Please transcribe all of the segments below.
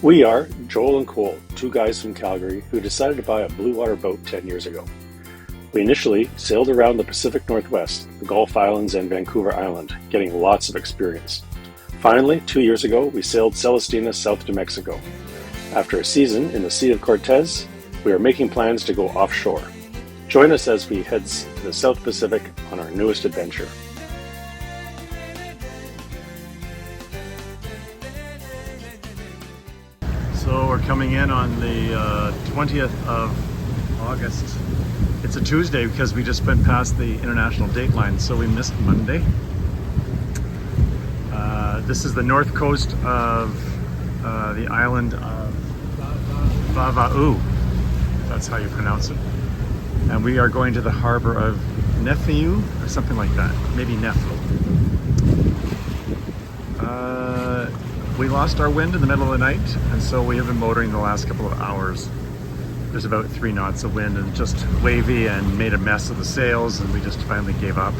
We are Joel and Cole, two guys from Calgary who decided to buy a blue water boat 10 years ago. We initially sailed around the Pacific Northwest, the Gulf Islands and Vancouver Island, getting lots of experience. Finally, 2 years ago, we sailed Celestina south to Mexico. After a season in the Sea of Cortez, we are making plans to go offshore. Join us as we head to the South Pacific on our newest adventure. So we're coming in on the 20th of August. It's a Tuesday because we just went past the international date line, so we missed Monday. This is the north coast of the island of Vava'u, if that's how you pronounce it. And we are going to the harbor of Nefiu, or something like that, maybe Nefu. We lost our wind in the middle of the night, and so we have been motoring the last couple of hours. There's about 3 knots of wind and just wavy and made a mess of the sails, and we just finally gave up.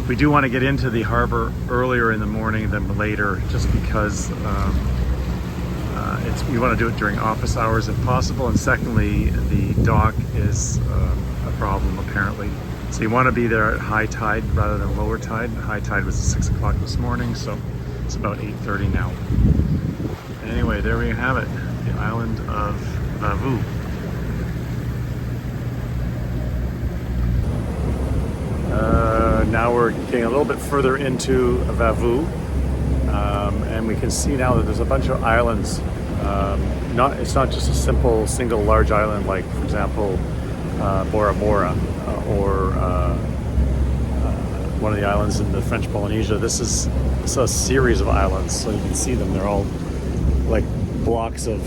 We do want to get into the harbor earlier in the morning than later, just because we want to do it during office hours if possible, and secondly, the dock is a problem apparently. So you want to be there at high tide rather than lower tide. High tide was at 6 o'clock this morning, so it's about 8:30 now. Anyway, there we have it, the island of Vava'u. Now we're getting a little bit further into Vava'u, and we can see now that there's a bunch of islands. It's not just a simple single large island like, for example, Bora Bora or one of the islands in the French Polynesia. This is a series of islands, so you can see them. They're all like blocks of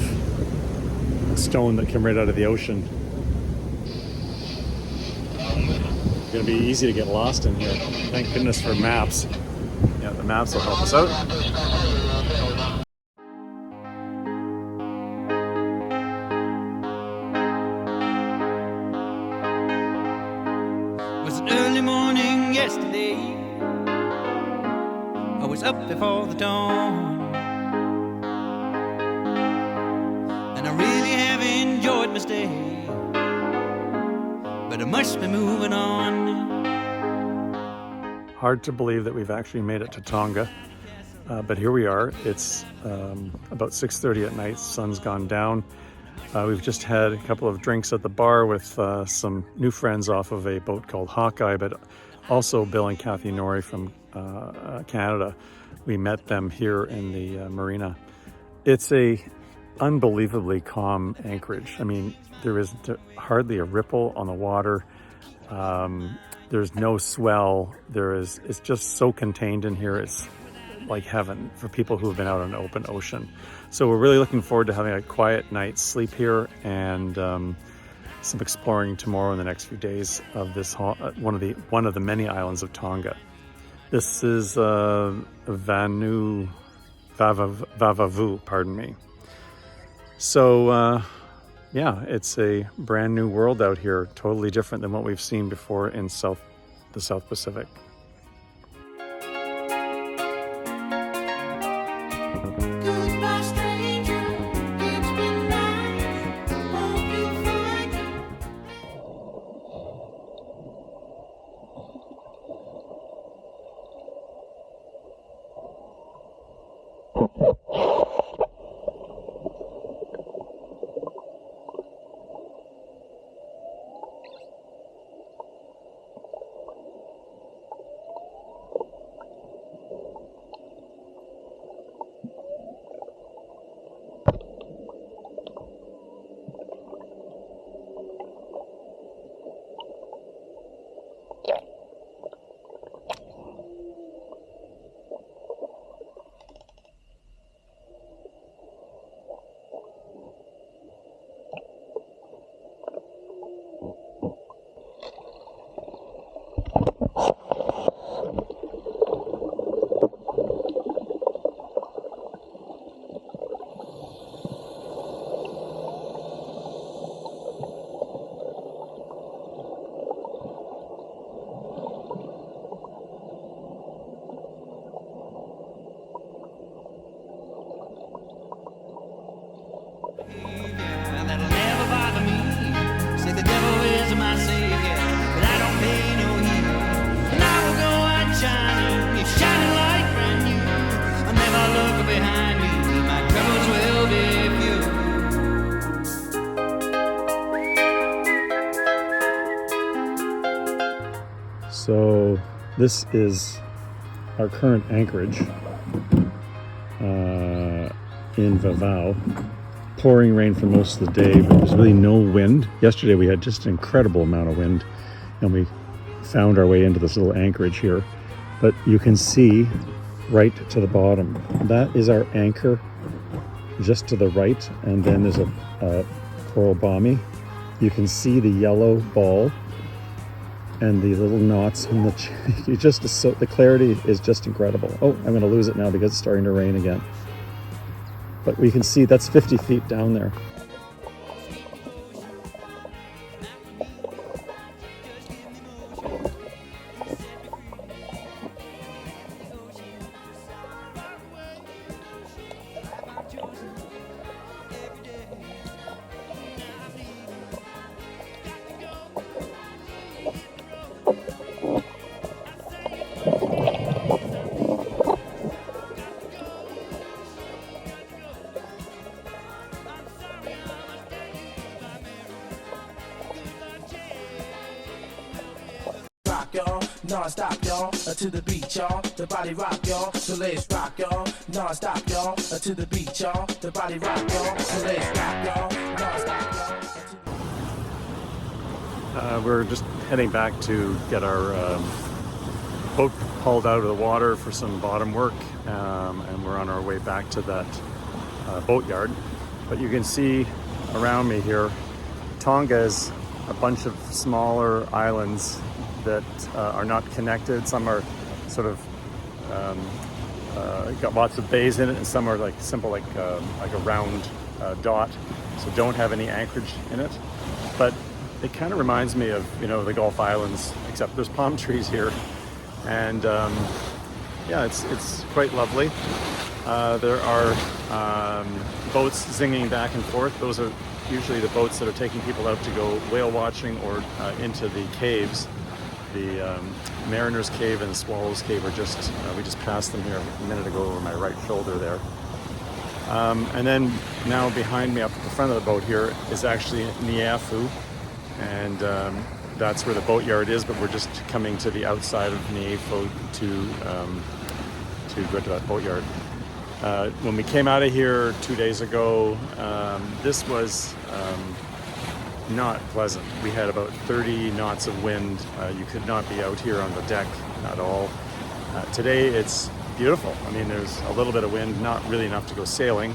stone that came right out of the ocean. It's going to be easy to get lost in here. Thank goodness for maps. Yeah, the maps will help us out. It was an early morning yesterday. I was up before the dawn, and I really have enjoyed my stay. But I must be moving on. Hard to believe that we've actually made it to Tonga, but here we are. It's about 6:30 at night. The sun's gone down. We've just had a couple of drinks at the bar with some new friends off of a boat called Hawkeye, but also Bill and Kathy Norrie from Canada. We met them here in the marina. It's a unbelievably calm anchorage. I mean, there is hardly a ripple on the water. There's no swell. It's just so contained in here. It's like heaven for people who have been out on an open ocean. So we're really looking forward to having a quiet night's sleep here and some exploring tomorrow in the next few days of this one of the many islands of Tonga. This is Vava'u, pardon me. So yeah, it's a brand new world out here, totally different than what we've seen before in the South Pacific. Goodbye, stranger. It's been nice. Hope you find This is our current anchorage in Vava'u. Pouring rain for most of the day, but there's really no wind. Yesterday we had just an incredible amount of wind, and we found our way into this little anchorage here. But you can see right to the bottom, that is our anchor just to the right, and then there's a coral bommy. You can see the yellow ball and the little knots in the you just so the clarity is just incredible. Oh, I'm going to lose it now because it's starting to rain again. But we can see that's 50 feet down there. Y'all, non-stop y'all, to the beat y'all, the body rock y'all, so let's rock y'all, non-stop y'all, to the beat y'all, the body rock y'all, so let's rock y'all, non-stop y'all. We're just heading back to get our boat hauled out of the water for some bottom work, and we're on our way back to that boatyard. But you can see around me here, Tonga is a bunch of smaller islands that are not connected. Some are sort of got lots of bays in it, and some are like simple, like a round dot, so don't have any anchorage in it. But it kind of reminds me of, you know, the Gulf Islands, except there's palm trees here, and yeah, it's quite lovely. There are boats zinging back and forth. Those are usually the boats that are taking people out to go whale watching or into the caves. The Mariner's Cave and the Swallow's Cave are just, we just passed them here a minute ago over my right shoulder there. And then now behind me up at the front of the boat here is actually Niafu, and that's where the boatyard is, but we're just coming to the outside of Niafu to go to that boatyard. When we came out of here 2 days ago, this was not pleasant. We had about 30 knots of wind. You could not be out here on the deck at all. Today it's beautiful. I mean, there's a little bit of wind, not really enough to go sailing,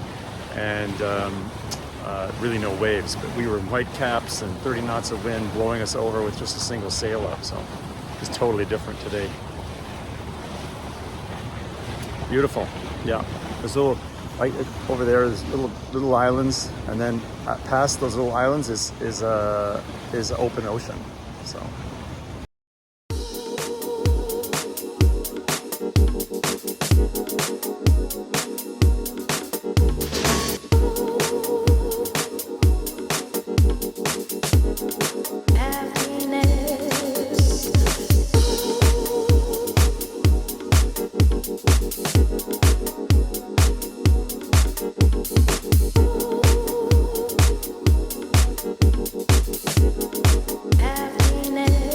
and really no waves, but we were in white caps and 30 knots of wind blowing us over with just a single sail up, so it's totally different today. Beautiful. Yeah, there's a little, like over there, there's little islands, and then past those little islands is open ocean. So. Happiness.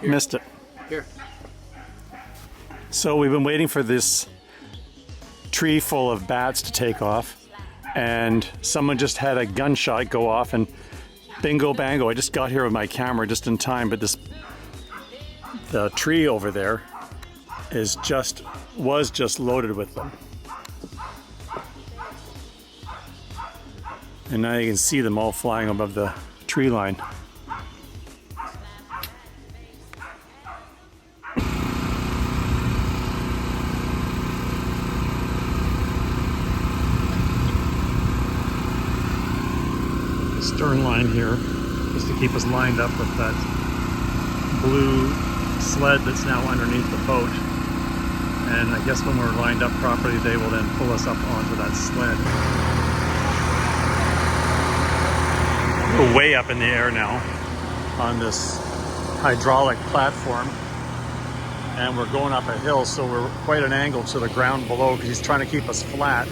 Missed it. Here. So we've been waiting for this tree full of bats to take off, and someone just had a gunshot go off, and bingo bango, I just got here with my camera just in time, but the tree over there was just loaded with them. And now you can see them all flying above the tree line. Stern line here just to keep us lined up with that blue sled that's now underneath the boat, and I guess when we're lined up properly they will then pull us up onto that sled. We're way up in the air now on this hydraulic platform, and we're going up a hill, so we're quite an angle to the ground below because he's trying to keep us flat.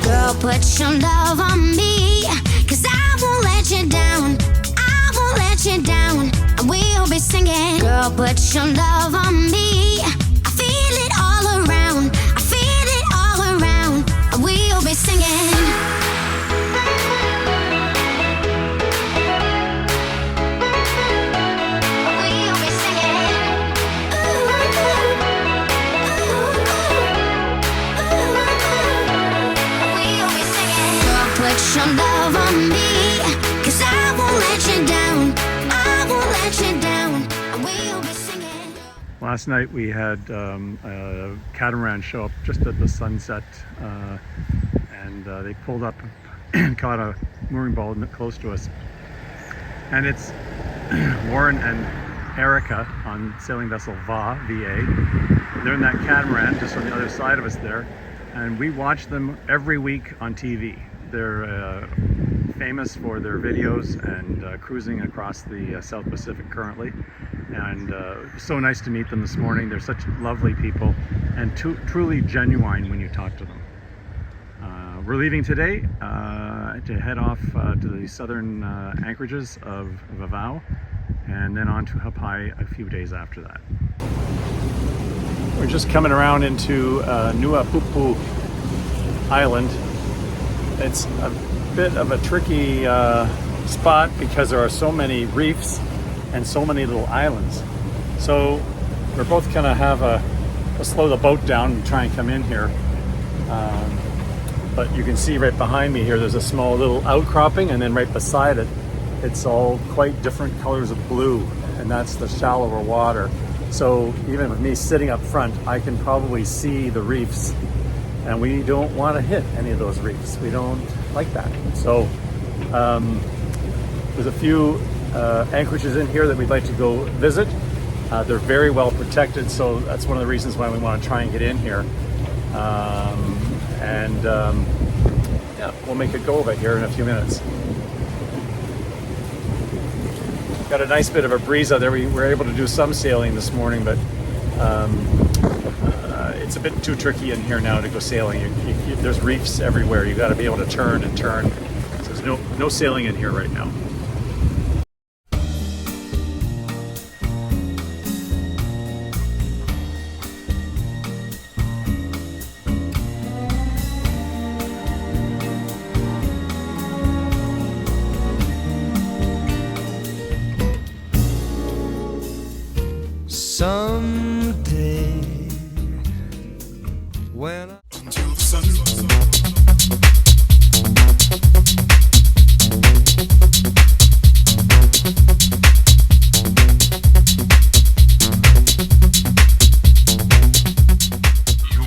Girl, put your love on me, 'cause I won't let you down. I won't let you down. And we'll be singing. Girl, put your love on me. I feel it all around. I feel it all around. And we'll be singing. We'll be singing. Ooh, put your love on me, 'cause I won't let you down. I won't let you down. We'll be singing. Last night we had a catamaran show up just at the sunset, and they pulled up and caught a mooring ball close to us. And it's Warren and Erica on sailing vessel VA. They're in that catamaran just on the other side of us there, and we watch them every week on TV. They're famous for their videos and cruising across the South Pacific currently, and so nice to meet them this morning. They're such lovely people and truly genuine when you talk to them. We're leaving today to head off to the southern anchorages of Vava'u, and then on to Hapai a few days after that. We're just coming around into Nuapupu Island. It's a bit of a tricky spot because there are so many reefs and so many little islands. So we're both gonna have we'll slow the boat down and try and come in here. But you can see right behind me here, there's a small little outcropping, and then right beside it, it's all quite different colors of blue, and that's the shallower water. So even with me sitting up front, I can probably see the reefs, and we don't want to hit any of those reefs. We don't like that. So there's a few anchorages in here that we'd like to go visit. They're very well protected, so that's one of the reasons why we want to try and get in here. Yeah, we'll make a go of it here in a few minutes. Got a nice bit of a breeze out there. We were able to do some sailing this morning, but it's a bit too tricky in here now to go sailing. There's reefs everywhere. You got to be able to turn and turn. So there's no sailing in here right now. Some